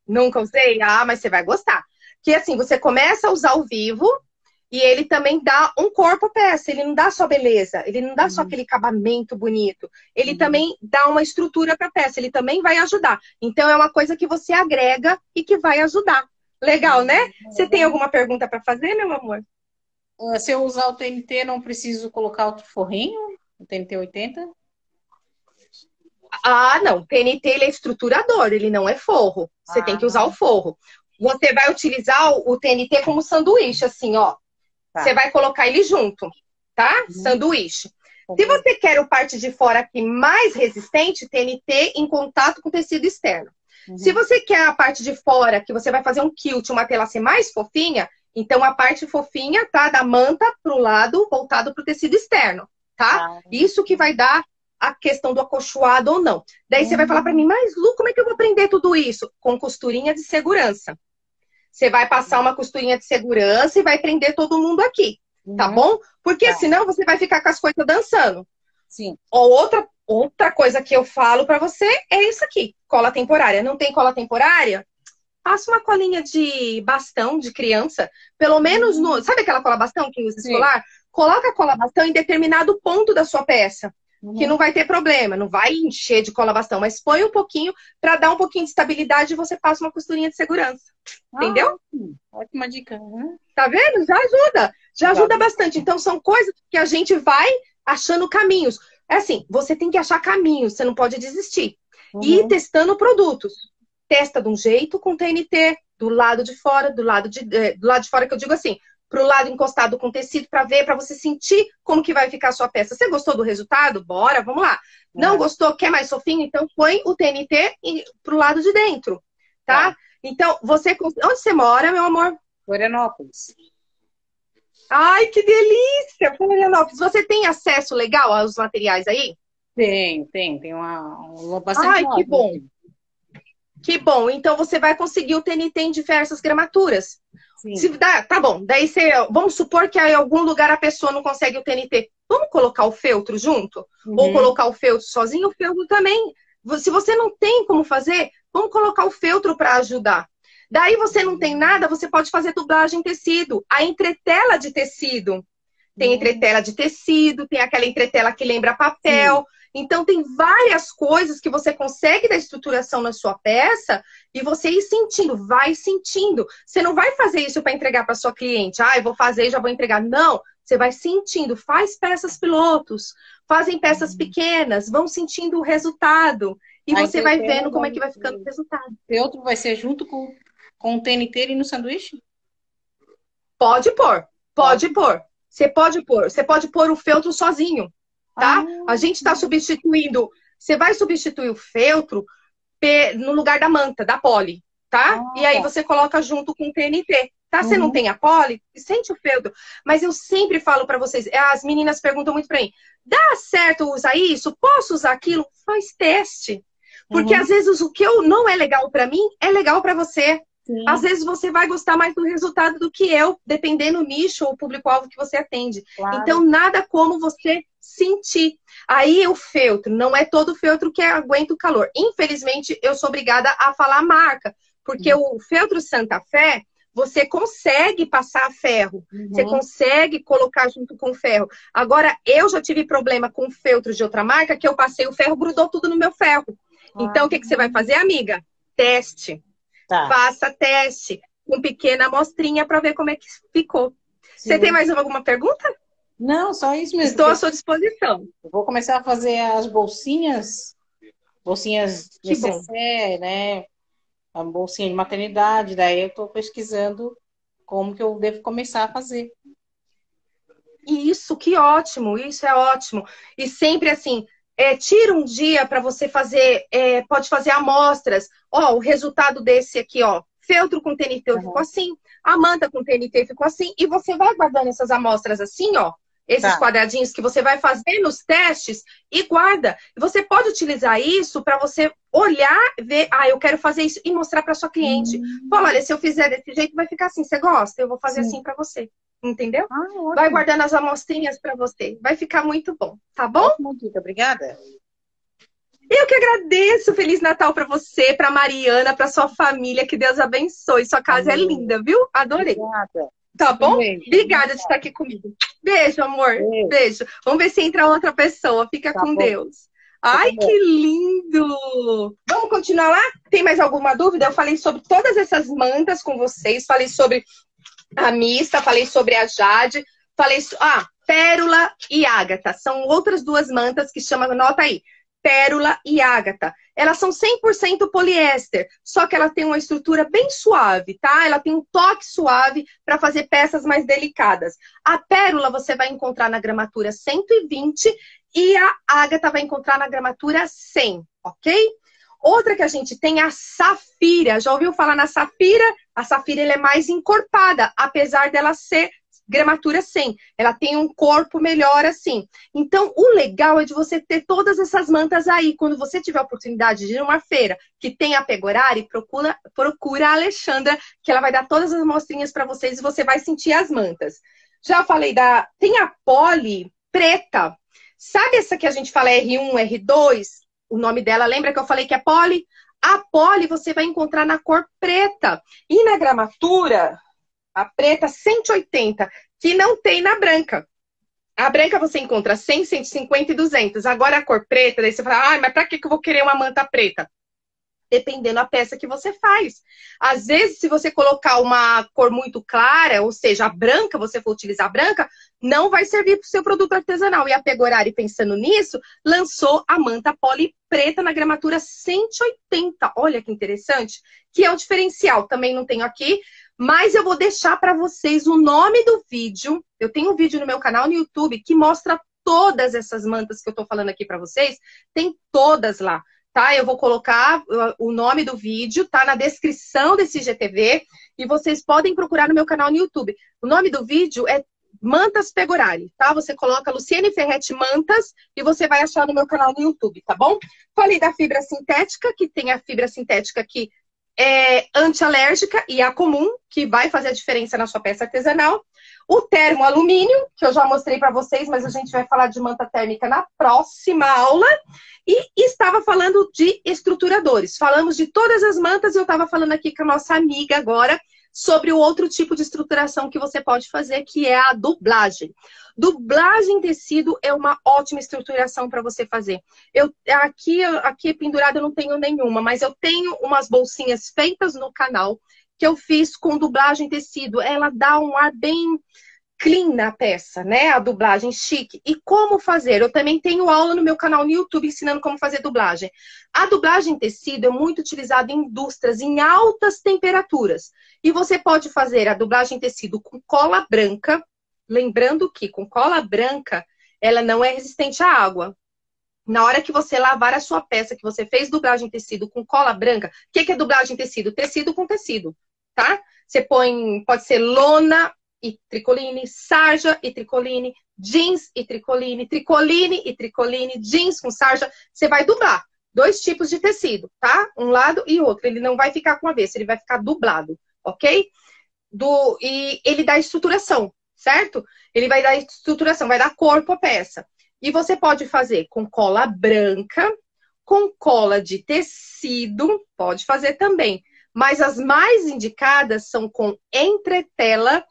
Nunca usei? Ah, mas você vai gostar. Que assim, você começa a usar o vivo e ele também dá um corpo à peça. Ele não dá só beleza, ele não dá só Uhum. aquele acabamento bonito. Ele Uhum. também dá uma estrutura para a peça, ele também vai ajudar. Então é uma coisa que você agrega e que vai ajudar. Legal, né? Você tem alguma pergunta para fazer, meu amor? Se eu usar o TNT, não preciso colocar outro forrinho? O TNT 80? Ah, não. TNT ele é estruturador, ele não é forro. Você tem que usar o Ah, forro. Você vai utilizar o TNT como sanduíche, assim, ó. Você tá. vai colocar ele junto, tá? Uhum. Sanduíche. Se você quer o parte de fora aqui mais resistente, TNT em contato com o tecido externo. Se Uhum. você quer a parte de fora, que você vai fazer um quilt, uma tela ser mais fofinha, então a parte fofinha, tá? Da manta pro lado, voltado pro tecido externo, tá? Ah, Isso que vai dar a questão do acolchoado ou não. Daí você vai falar para uhum. mim, mas Lu, como é que eu vou aprender tudo isso? Com costurinha de segurança. Você vai passar uma costurinha de segurança e vai prender todo mundo aqui, tá Uhum. bom? Porque Tá. senão você vai ficar com as coisas dançando. Sim. Ou outra coisa que eu falo pra você é isso aqui, cola temporária. Não tem cola temporária? Passa uma colinha de bastão de criança, pelo menos no, Uhum. sabe aquela cola bastão que usa Sim. escolar? Coloca a cola bastão em determinado ponto da sua peça, que não Uhum. vai ter problema, não vai encher de cola bastão, mas põe um pouquinho para dar um pouquinho de estabilidade e você passa uma costurinha de segurança. Ah, Entendeu? ótima dica. Uhum. Tá vendo? Já ajuda. Já Já. ajuda bastante. Então, são coisas que a gente vai achando caminhos. É assim, você tem que achar caminhos, você não pode desistir. E ir Uhum. testando produtos. Testa de um jeito com TNT, do lado de fora, do lado de fora que eu digo assim, pro lado encostado com tecido para ver, para você sentir como que vai ficar a sua peça. Você gostou do resultado? Bora, vamos lá. Não É. gostou, quer mais fofinho? Então põe o TNT pro lado de dentro, Tá. tá? Então, onde você mora, meu amor? Florianópolis. Ai, que delícia! Florianópolis, você tem acesso legal aos materiais aí? Tem bastante Ai, que loja bom. aqui. Que bom. Então você vai conseguir o TNT em diversas gramaturas. Se Sim. dá, tá bom. Daí vamos supor que em algum lugar a pessoa não consegue o TNT. Vamos colocar o feltro junto? Ou Uhum. colocar o feltro sozinho? O feltro também. Se você não tem como fazer, vamos colocar o feltro para ajudar. Daí você não tem nada, você pode fazer dublagem em tecido. A entretela de tecido. Tem Uhum. entretela de tecido, tem aquela entretela que lembra Sim. papel. Então, tem várias coisas que você consegue da estruturação na sua peça e você ir sentindo, vai sentindo. Você não vai fazer isso para entregar para sua cliente. Ah, eu vou fazer e já vou entregar. Não, você vai sentindo. Faz peças pilotos, fazem peças Uhum. pequenas, vão sentindo o resultado. E A você vai entretela vendo como é que vai ficando o resultado. outro vai ser junto com o TNT e no sanduíche? Pode pôr, Pode. pode pôr. Você pode pôr o feltro sozinho, Ah, tá? A gente está substituindo. Você vai substituir o feltro no lugar da manta, da poli, tá? E aí tá. você coloca junto com o TNT. Tá? Você não Uhum. tem a poli? Sente o feltro. Mas eu sempre falo para vocês, as meninas perguntam muito para mim, dá certo usar isso? Posso usar aquilo? Faz teste. Porque às Uhum. vezes o que eu não é legal para mim é legal para você. Às Sim, vezes você vai gostar mais do resultado do que eu, dependendo do nicho ou público-alvo que você atende. Então, claro. nada como você sentir. Aí o feltro, não é todo feltro que aguenta o calor. Infelizmente, eu sou obrigada a falar a marca, porque o feltro Santa Fé, você consegue passar ferro, você Uhum. consegue colocar junto com o ferro. Agora, eu já tive problema com feltro de outra marca, que eu passei o ferro, grudou tudo no meu ferro. Ah, Então, o que você vai fazer, amiga? Teste. tá. Faça teste com pequena amostrinha para ver como é que ficou. Você tem Sim. mais alguma pergunta? Não, só isso mesmo, Estou porque à sua disposição. eu vou começar a fazer as bolsinhas Que bom. necessaire, né? A bolsinha de maternidade, daí eu estou pesquisando como que eu devo começar a fazer. Isso, que ótimo, isso é ótimo. E sempre assim, tira um dia para você fazer, pode fazer amostras. Ó, o resultado desse aqui, ó, feltro com TNT ficou Uhum. assim, a manta com TNT ficou assim, e você vai guardando essas amostras assim, ó, esses Tá. quadradinhos que você vai fazer nos testes e guarda. E você pode utilizar isso para você olhar, ver, eu quero fazer isso e mostrar para sua cliente. Fala, Hum, olha, se eu fizer desse jeito vai ficar assim, você gosta? Eu vou fazer assim sim. para você. Entendeu? Ah, Vai ótimo. guardando as amostrinhas para você. Vai ficar muito bom, tá bom? Ótima dica, obrigada. Eu que agradeço. Feliz Natal para você, para Mariana, para sua família. Que Deus abençoe. Sua casa é Amém. linda, viu? Adorei. Obrigada. Tá Você bom? também. Feliz Obrigada de estar Natal. aqui comigo. Beijo, amor. Beijo. Beijo. Vamos ver se entra outra pessoa. Fica Tá com bom. Deus. Você Ai, que também. lindo! Vamos continuar lá? Tem mais alguma dúvida? Eu falei sobre todas essas mantas com vocês. Falei sobre a Mista, falei sobre a Jade. Falei. Pérola e Ágata. São outras duas mantas que chamam, anota aí. Pérola e Ágata. Elas são 100% poliéster, só que ela tem uma estrutura bem suave, tá? Ela tem um toque suave para fazer peças mais delicadas. A pérola você vai encontrar na gramatura 120 e a Ágata vai encontrar na gramatura 100, ok? Outra que a gente tem é a Safira. Já ouviu falar na Safira? A Safira ela é mais encorpada, apesar dela ser gramatura 100. Ela tem um corpo melhor assim. Então, o legal é de você ter todas essas mantas aí. Quando você tiver a oportunidade de ir numa feira que tem a Pegorari, procura a Alexandra, que ela vai dar todas as amostrinhas para vocês e você vai sentir as mantas. Já falei Tem a Poli preta. Sabe essa que a gente fala R1, R2? O nome dela, lembra que eu falei que é Poli? A Poli você vai encontrar na cor preta. E na gramatura, a preta 180, que não tem na branca. A branca você encontra 100, 150 e 200. Agora a cor preta, daí você fala, mas pra que eu vou querer uma manta preta? Dependendo da peça que você faz. Às vezes, se você colocar uma cor muito clara, ou seja, a branca, você for utilizar a branca, não vai servir para o seu produto artesanal. E a Pegorari, pensando nisso, lançou a manta poli preta na gramatura 180. Olha que interessante. Que é o diferencial. Também não tenho aqui, mas eu vou deixar para vocês o nome do vídeo. Eu tenho um vídeo no meu canal no YouTube que mostra todas essas mantas que eu tô falando aqui para vocês. Tem todas lá. Tá? Eu vou colocar o nome do vídeo, tá na descrição desse GTV, e vocês podem procurar no meu canal no YouTube. O nome do vídeo é Mantas Pegorari, tá? Você coloca Luciene Ferretti Mantas e você vai achar no meu canal no YouTube, tá bom? Falei da fibra sintética, que tem a fibra sintética que é antialérgica e a comum, que vai fazer a diferença na sua peça artesanal. O termo alumínio, que eu já mostrei para vocês, mas a gente vai falar de manta térmica na próxima aula. E estava falando de estruturadores. Falamos de todas as mantas e eu estava falando aqui com a nossa amiga agora sobre o outro tipo de estruturação que você pode fazer, que é a dublagem. Dublagem em tecido é uma ótima estruturação para você fazer. Aqui pendurada eu não tenho nenhuma, mas eu tenho umas bolsinhas feitas no canal que eu fiz com dublagem em tecido. Ela dá um ar bem clean na peça, né? A dublagem chique. E como fazer? Eu também tenho aula no meu canal no YouTube ensinando como fazer dublagem. A dublagem em tecido é muito utilizada em indústrias em altas temperaturas. E você pode fazer a dublagem em tecido com cola branca. Lembrando que com cola branca, ela não é resistente à água. Na hora que você lavar a sua peça, que você fez dublagem em tecido com cola branca, o que é dublagem em tecido? Tecido com tecido, tá? Você põe, pode ser lona e tricoline, sarja e tricoline, jeans e tricoline, tricoline e tricoline, jeans com sarja. Você vai dublar. 2 tipos de tecido, tá? Um lado e outro. Ele não vai ficar com avesso, ele vai ficar dublado, ok? E ele dá estruturação, certo? Ele vai dar estruturação, vai dar corpo à peça. E você pode fazer com cola branca, com cola de tecido, pode fazer também. Mas as mais indicadas são com entretela.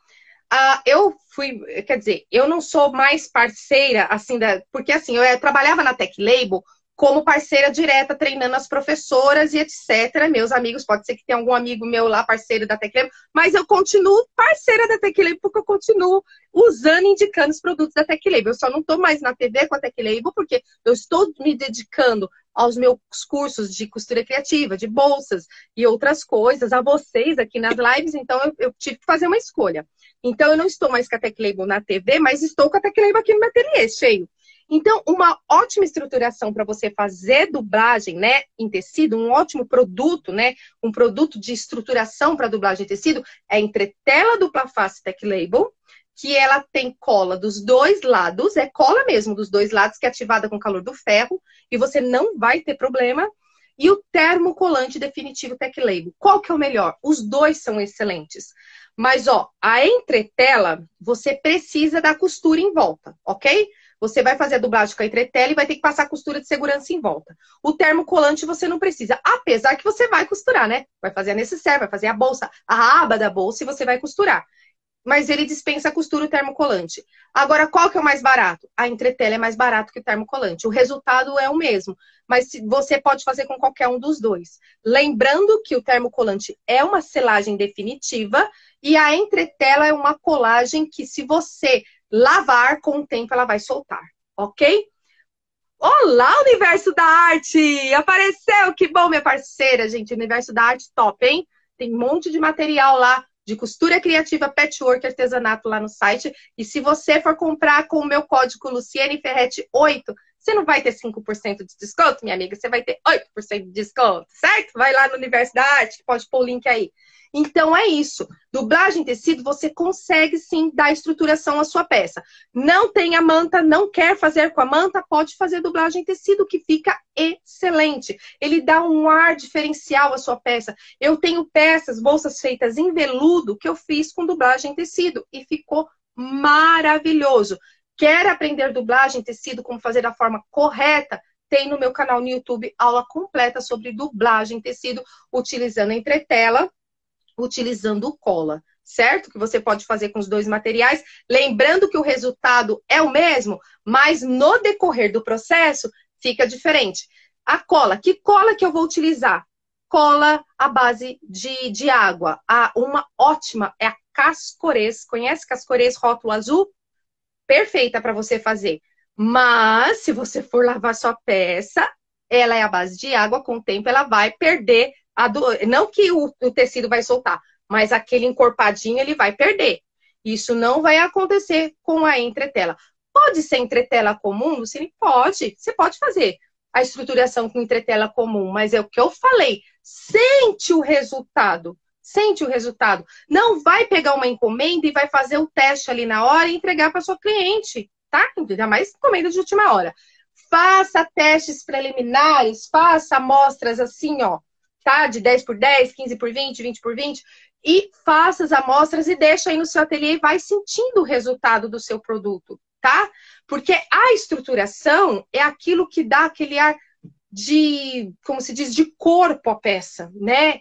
Eu não sou mais parceira, assim, porque assim, eu trabalhava na Tech Label como parceira direta, treinando as professoras e etc. Meus amigos, pode ser que tenha algum amigo meu lá, parceiro da Tech Label, mas eu continuo parceira da Tech Label porque eu continuo usando e indicando os produtos da Tech Label. Eu só não estou mais na TV com a Tech Label porque eu estou me dedicando aos meus cursos de costura criativa, de bolsas e outras coisas, a vocês aqui nas lives, então eu tive que fazer uma escolha. Então, eu não estou mais com a Tech Label na TV, mas estou com a Tech Label aqui no meu ateliê, cheio. Então, uma ótima estruturação para você fazer dublagem, né, em tecido, um ótimo produto, né, um produto de estruturação para dublagem em tecido, é a entretela dupla face Tech Label, que ela tem cola dos 2 lados, é cola mesmo dos 2 lados, que é ativada com o calor do ferro, e você não vai ter problema. E o termocolante definitivo Tech Label. Qual que é o melhor? Os 2 são excelentes. Mas, ó, a entretela, você precisa da costura em volta, ok? Você vai fazer a dublagem com a entretela e vai ter que passar costura de segurança em volta. O termocolante você não precisa, apesar que você vai costurar, né? Vai fazer a necessaire, vai fazer a bolsa, a aba da bolsa e você vai costurar. Mas ele dispensa a costura o termocolante. Agora, qual que é o mais barato? A entretela é mais barato que o termocolante. O resultado é o mesmo, mas você pode fazer com qualquer um dos 2. Lembrando que o termocolante é uma selagem definitiva e a entretela é uma colagem que, se você lavar com o tempo, ela vai soltar, ok? Olá, Universo da Arte! Apareceu! Que bom, minha parceira, gente. Universo da Arte top, hein? Tem um monte de material lá de costura criativa, patchwork, artesanato lá no site. E se você for comprar com o meu código Luciene Ferretti 8, você não vai ter 5% de desconto, minha amiga, você vai ter 8% de desconto, certo? Vai lá no Universo da Arte, pode pôr o link aí. Então é isso. Dublagem em tecido, você consegue sim dar estruturação à sua peça. Não tem a manta, não quer fazer com a manta, pode fazer dublagem em tecido, que fica excelente. Ele dá um ar diferencial à sua peça. Eu tenho peças, bolsas feitas em veludo, que eu fiz com dublagem em tecido e ficou maravilhoso. Quer aprender dublagem em tecido, como fazer da forma correta? Tem no meu canal no YouTube aula completa sobre dublagem em tecido, utilizando a entretela, utilizando cola, certo? Que você pode fazer com os 2 materiais. Lembrando que o resultado é o mesmo, mas no decorrer do processo fica diferente. A cola, que cola que eu vou utilizar? Cola à base de água. Uma ótima é a Cascorês. Conhece Cascorês rótulo azul? Perfeita para você fazer. Mas, se você for lavar sua peça, ela é à base de água, com o tempo ela vai perder não que o tecido vai soltar, mas aquele encorpadinho ele vai perder. Isso não vai acontecer com a entretela. Pode ser entretela comum, Lucine? Pode. Você pode fazer a estruturação com entretela comum, mas é o que eu falei. Sente o resultado. Sente o resultado. Não vai pegar uma encomenda e vai fazer o teste ali na hora e entregar para sua cliente, tá? Ainda mais encomenda de última hora. Faça testes preliminares, faça amostras assim, ó, tá? De 10 por 10, 15 por 20, 20 por 20, e faça as amostras e deixa aí no seu ateliê e vai sentindo o resultado do seu produto, tá? Porque a estruturação é aquilo que dá aquele ar de, como se diz, de corpo à peça, né?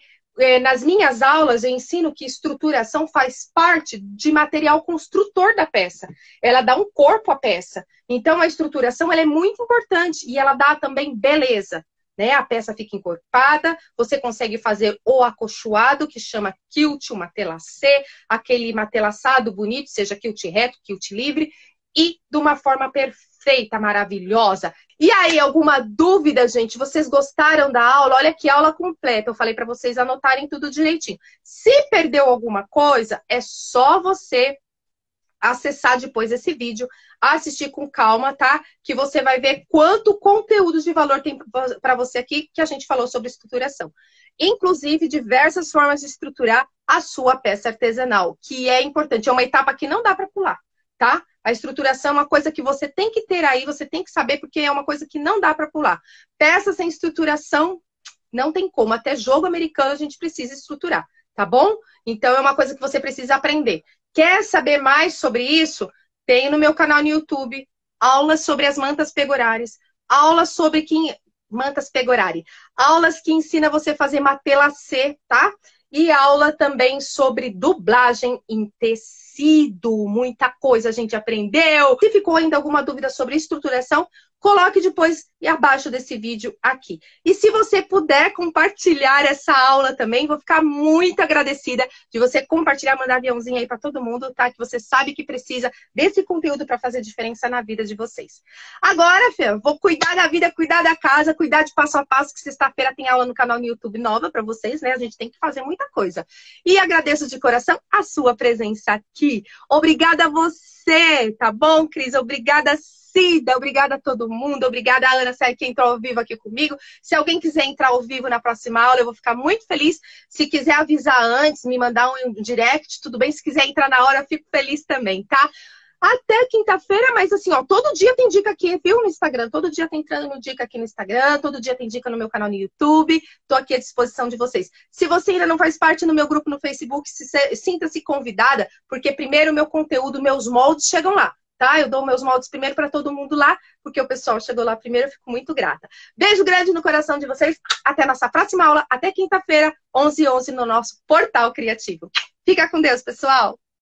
Nas minhas aulas eu ensino que estruturação faz parte de material construtor da peça. Ela dá um corpo à peça. Então a estruturação ela é muito importante e ela dá também beleza, né? A peça fica encorpada, você consegue fazer o acolchoado, que chama quilt, o matelassé, aquele matelassado bonito, seja quilt reto, quilt livre, e de uma forma perfeita, maravilhosa. E aí, alguma dúvida, gente? Vocês gostaram da aula? Olha que aula completa. Eu falei para vocês anotarem tudo direitinho. Se perdeu alguma coisa, é só você acessar depois esse vídeo, assistir com calma, tá? Que você vai ver quanto conteúdo de valor tem para você aqui, que a gente falou sobre estruturação. Inclusive, diversas formas de estruturar a sua peça artesanal, que é importante. É uma etapa que não dá para pular, tá? A estruturação é uma coisa que você tem que ter aí, você tem que saber, porque é uma coisa que não dá para pular. Peça sem estruturação, não tem como. Até jogo americano a gente precisa estruturar, tá bom? Então é uma coisa que você precisa aprender. Quer saber mais sobre isso? Tem no meu canal no YouTube aulas sobre as mantas pegorares, aulas sobre mantas pegorari, aulas que ensina você a fazer matelassé, tá? E aula também sobre dublagem em tecido. Muita coisa a gente aprendeu. Se ficou ainda alguma dúvida sobre estruturação, coloque depois e abaixo desse vídeo aqui. E se você puder compartilhar essa aula também, vou ficar muito agradecida de você compartilhar, mandar aviãozinho aí para todo mundo, tá? Que você sabe que precisa desse conteúdo para fazer diferença na vida de vocês. Agora, Fê, vou cuidar da vida, cuidar da casa, cuidar de passo a passo, que sexta-feira tem aula no canal no YouTube nova para vocês, né? A gente tem que fazer muita coisa. E agradeço de coração a sua presença aqui. Obrigada a você, tá bom, Cris? Obrigada, Cida, obrigada a todo mundo, obrigada a Ana Sé, que entrou ao vivo aqui comigo. Se alguém quiser entrar ao vivo na próxima aula, eu vou ficar muito feliz. Se quiser avisar antes, me mandar um direct, tudo bem? Se quiser entrar na hora, eu fico feliz também, tá? Até quinta-feira, mas assim, ó, todo dia tem dica aqui, viu, no Instagram. Todo dia tem entrando no dica aqui no Instagram, todo dia tem dica no meu canal no YouTube. Tô aqui à disposição de vocês. Se você ainda não faz parte do meu grupo no Facebook, sinta-se convidada, porque primeiro o meu conteúdo, meus moldes chegam lá. Tá? Eu dou meus moldes primeiro para todo mundo lá, porque o pessoal chegou lá primeiro, eu fico muito grata. Beijo grande no coração de vocês. Até a nossa próxima aula, até quinta-feira, 11h11, no nosso Portal Criativo. Fica com Deus, pessoal!